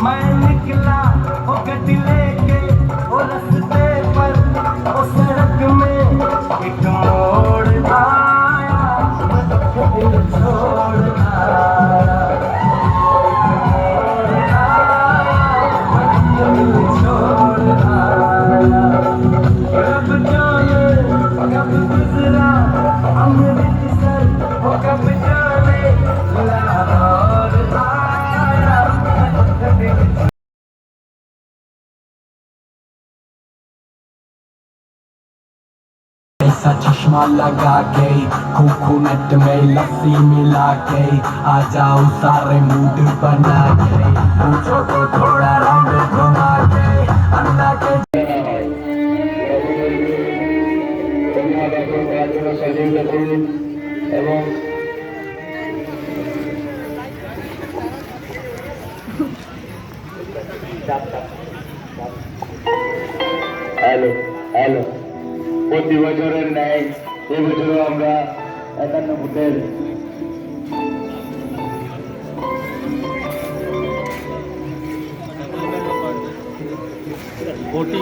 मैं निकला वो गड्डी लेके वो रास्ते पर वो सड़क में एक मोड़ आया, दिल छोड़ आया, दिल छोड़ आया। रब जाने कब गुजरा अमृतसर, वो कब जाने लाहौर आया, दिल ऐसा चश्मा लगा के कोकोनट में लस्सी मिला के आ जाओ सारे मूड बना के, पूछो तो थोड़ा रंग घुमा के अन्ना के এবং হ্যালো হ্যালো প্রতি বছরের ন্যায় এবছরও আমরা 51 ফুটের कोटी